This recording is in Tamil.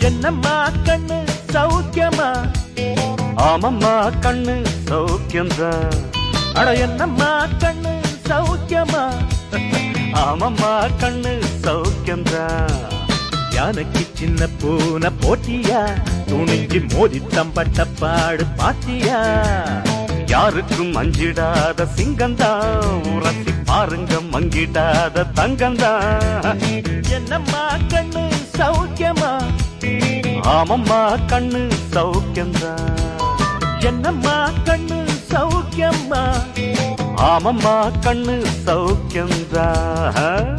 என்னம்மா கண்ணு சௌக்கியமா? ஆமம்மா கண்ணு சௌக்கியம்தான். அட என்னம்மா கண்ணு சௌக்கியமா? ஆமம்மா கண்ணு சௌக்கியம்தான். யானைக்கு சின்ன பூனை போட்டியா? துணிஞ்சு மோதி தம்பட்ட பாடு பாத்தியா? யாருக்கும் அஞ்சிடாத சிங்கந்தான், உரசி பாருங்க மங்கிடாத தங்கந்தான். என்னம்மா கண்ணு சௌக்கியமா? ஆமம்மா கண்ணு சௌக்கியம்தான். என்னம்மா கண்ணு சௌக்கியமா? ஆமம்மா கண்ணு சௌக்கியம்தான்.